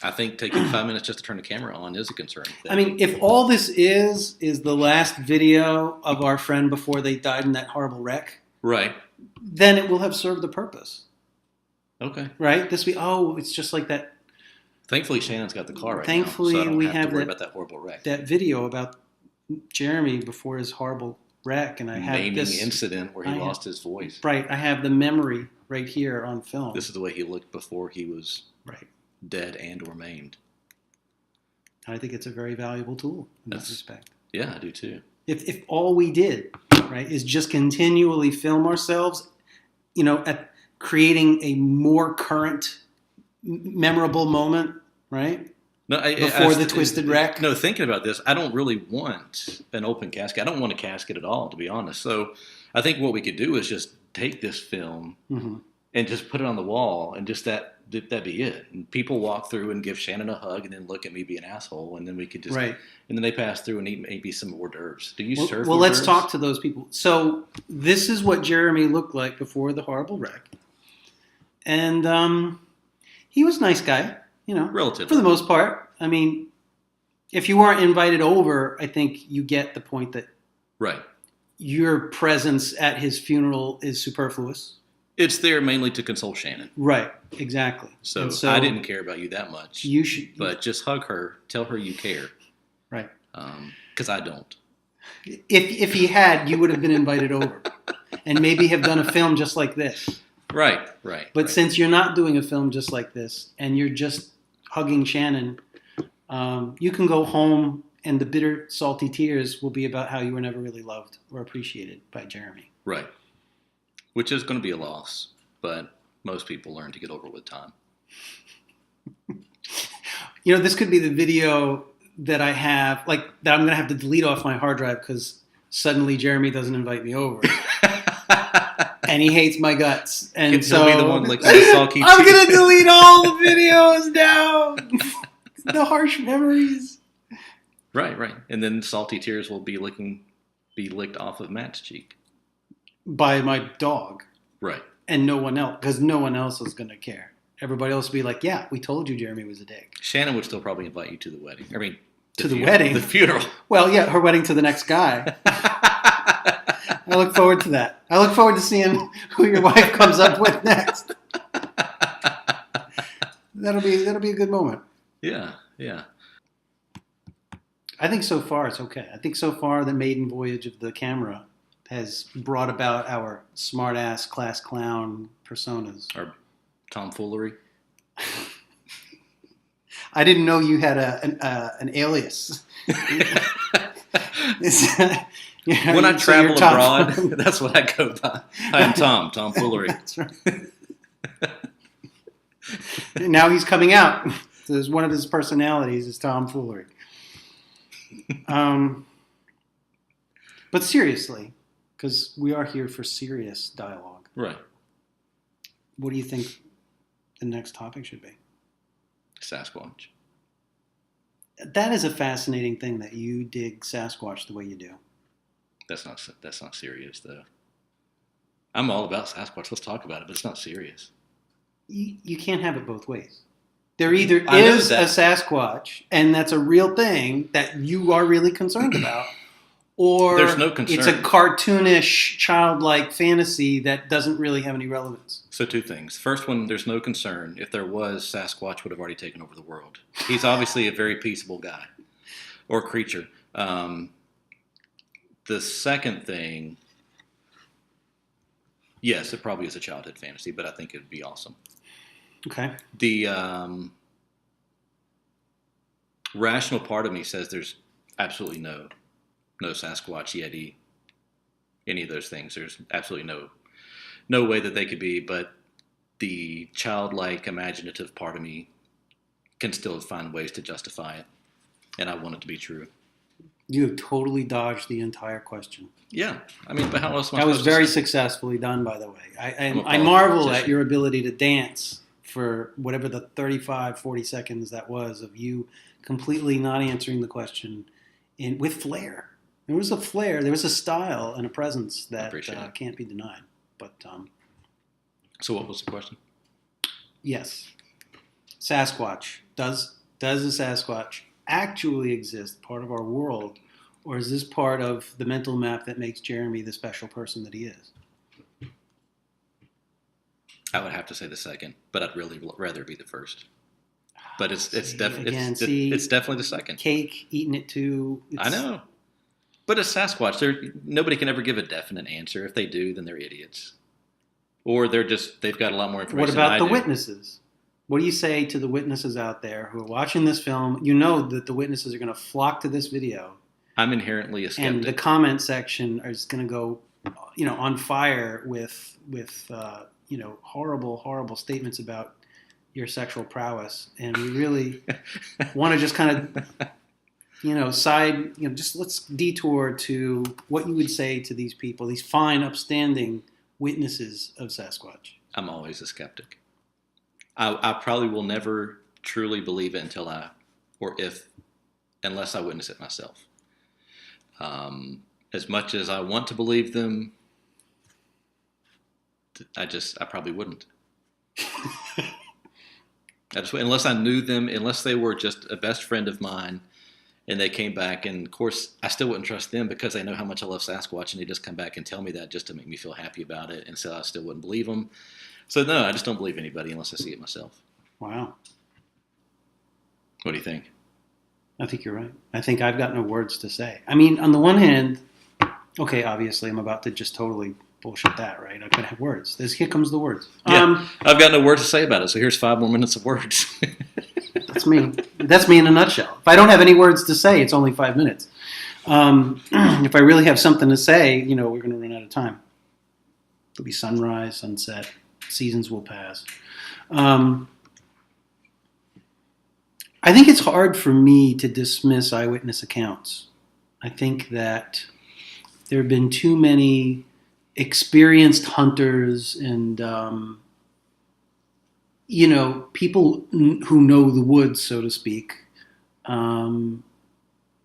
I think taking 5 minutes just to turn the camera on is a concerning thing. I mean, if all this is the last video of our friend before they died in that horrible wreck, right, then it will have served the purpose. Okay. Right? It's just like that. Thankfully, Shannon's got the car right Thankfully, now, so I don't we have have to worry about that horrible wreck. That video about Jeremy before his horrible wreck, and I have naming this incident where he lost his voice. Right. I have the memory right here on film. This is the way he looked before he was right. dead and or maimed. I think it's a very valuable tool in that respect. Yeah, I do too. If all we did, right, is just continually film ourselves, at creating a more current, memorable moment, right? No, before the twisted wreck. No, thinking about this, I don't really want an open casket. I don't want a casket at all, to be honest. So I think what we could do is just take this film and just put it on the wall, and just that'd be it. And people walk through and give Shannon a hug, and then look at me be an asshole, and then we could just and then they pass through and eat maybe some hors d'oeuvres. Do you serve? Well, let's talk to those people. So this is what Jeremy looked like before the horrible wreck, and he was a nice guy. Relatively. For the most part. I mean, if you weren't invited over, I think you get the point that your presence at his funeral is superfluous. It's there mainly to console Shannon. Right, exactly. So I didn't care about you that much. You should. But just hug her. Tell her you care. Right. Because I don't. If he had, you would have been invited over. And maybe have done a film just like this. Right. But since you're not doing a film just like this, and you're just hugging Shannon, you can go home, and the bitter, salty tears will be about how you were never really loved or appreciated by Jeremy. Right. Which is going to be a loss, but most people learn to get over with time. This could be the video that I have, that I'm going to have to delete off my hard drive because suddenly Jeremy doesn't invite me over. And he hates my guts. And so be the one licking the salty I'm going to delete all the videos down. The harsh memories. Right. And then salty tears will be licked off of Matt's cheek. By my dog. Right. And no one else, because no one else is going to care. Everybody else will be like, yeah, we told you Jeremy was a dick. Shannon would still probably invite you to the wedding. I mean, the wedding? The funeral. Well, yeah, her wedding to the next guy. I look forward to that. I look forward to seeing who your wife comes up with next. That'll be a good moment. Yeah. I think so far it's okay. I think so far the maiden voyage of the camera has brought about our smart-ass class clown personas. Our tomfoolery. I didn't know you had an alias. When I travel abroad, that's what I go by. I am tomfoolery. That's right. Now he's coming out. So one of his personalities is tomfoolery. But seriously, because we are here for serious dialogue. Right. What do you think the next topic should be? Sasquatch. That is a fascinating thing that you dig Sasquatch the way you do. That's not serious though. I'm all about Sasquatch. Let's talk about it, but it's not serious. You can't have it both ways. There either is a Sasquatch, and that's a real thing that you are really concerned about, or there's no concern. It's a cartoonish, childlike fantasy that doesn't really have any relevance. So two things. First one, there's no concern. If there was, Sasquatch would have already taken over the world. He's obviously a very peaceable guy or creature. The second thing, yes, it probably is a childhood fantasy, but I think it would be awesome. Okay. The rational part of me says there's absolutely no Sasquatch, Yeti, any of those things. There's absolutely no way that they could be, but the childlike, imaginative part of me can still find ways to justify it, and I want it to be true. You have totally dodged the entire question. Yeah. I mean, but how else am I That was supposed to very say? Successfully done, by the way. I marvel at your ability to dance for whatever the 35, 40 seconds that was of you completely not answering the question with flair. There was a flair, there was a style and a presence that can't be denied. But so what was the question? Yes. Sasquatch. Does Does the Sasquatch actually exist, part of our world, or is this part of the mental map that makes Jeremy the special person that he is? I would have to say the second, but I'd really rather be the first. But it's definitely the second. Cake, eating it too. I know. But it's Sasquatch. Nobody can ever give a definite answer. If they do, then they're idiots. Or they've got a lot more information. What about the witnesses? What do you say to the witnesses out there who are watching this film? You know that the witnesses are going to flock to this video. I'm inherently a skeptic. And the comment section is going to go, on fire with horrible, horrible statements about your sexual prowess. And we really want to just kind of, just let's detour to what you would say to these people, these fine, upstanding witnesses of Sasquatch. I'm always a skeptic. I probably will never truly believe it unless I witness it myself. As much as I want to believe them, I probably wouldn't. Unless I knew them, unless they were just a best friend of mine, and they came back, and of course, I still wouldn't trust them because they know how much I love Sasquatch, and they just come back and tell me that just to make me feel happy about it, and so I still wouldn't believe them. So no, I just don't believe anybody unless I see it myself. Wow. What do you think? I think you're right. I think I've got no words to say. I mean, on the one hand, okay, obviously I'm about to just totally bullshit that, right? I could have words. Here comes the words. Yeah, I've got no words to say about it, so here's 5 more minutes of words. That's me. That's me in a nutshell. If I don't have any words to say, it's only 5 minutes. If I really have something to say, we're going to run out of time. There'll be sunrise, sunset, seasons will pass. I think it's hard for me to dismiss eyewitness accounts. I think that there have been too many experienced hunters and, people who know the woods, so to speak,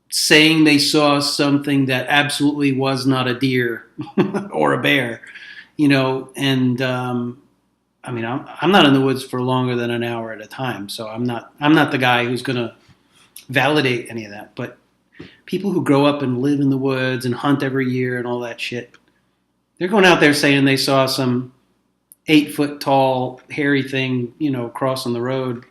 saying they saw something that absolutely was not a deer or a bear, and I'm not in the woods for longer than an hour at a time, so I'm not the guy who's going to validate any of that. But people who grow up and live in the woods and hunt every year and all that shit, they're going out there saying they saw some 8-foot tall hairy thing, crossing the road.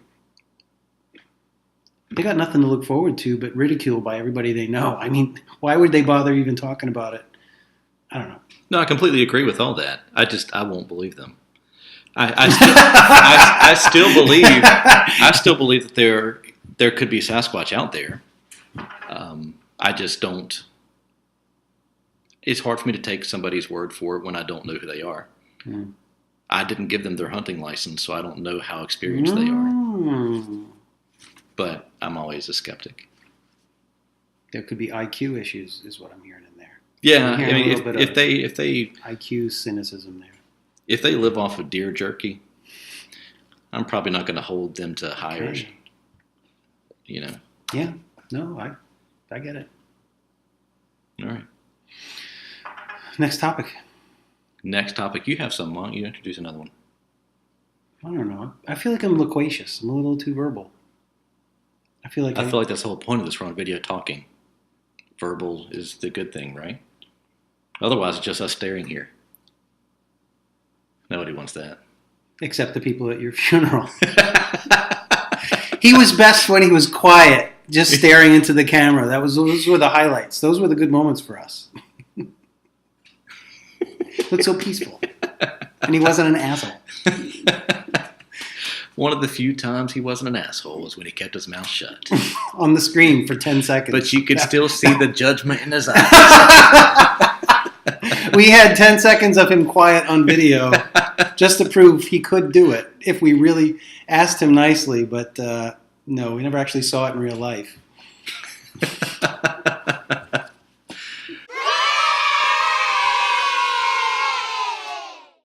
They got nothing to look forward to but ridicule by everybody they know. I mean, why would they bother even talking about it? I don't know. No, I completely agree with all that. I won't believe them. I still believe that there could be Sasquatch out there. I just don't. It's hard for me to take somebody's word for it when I don't know who they are. Mm. I didn't give them their hunting license, so I don't know how experienced they are. But I'm always a skeptic. There could be IQ issues, is what I'm hearing in there. Yeah, I mean, if they IQ cynicism there. If they live off of deer jerky, I'm probably not going to hold them to higher. Okay. Yeah. No, I get it. All right. Next topic. You have some. Why don't you introduce another one? I don't know. I feel like I'm loquacious. I'm a little too verbal. I feel like that's the whole point of this. We're on video talking. Verbal is the good thing, right? Otherwise, it's just us staring here. Nobody wants that. Except the people at your funeral. He was best when he was quiet, just staring into the camera. Those were the highlights. Those were the good moments for us. Looked so peaceful. And he wasn't an asshole. One of the few times he wasn't an asshole was when he kept his mouth shut. On the screen for 10 seconds. But you could still see the judgment in his eyes. We had 10 seconds of him quiet on video just to prove he could do it if we really asked him nicely. But no, we never actually saw it in real life.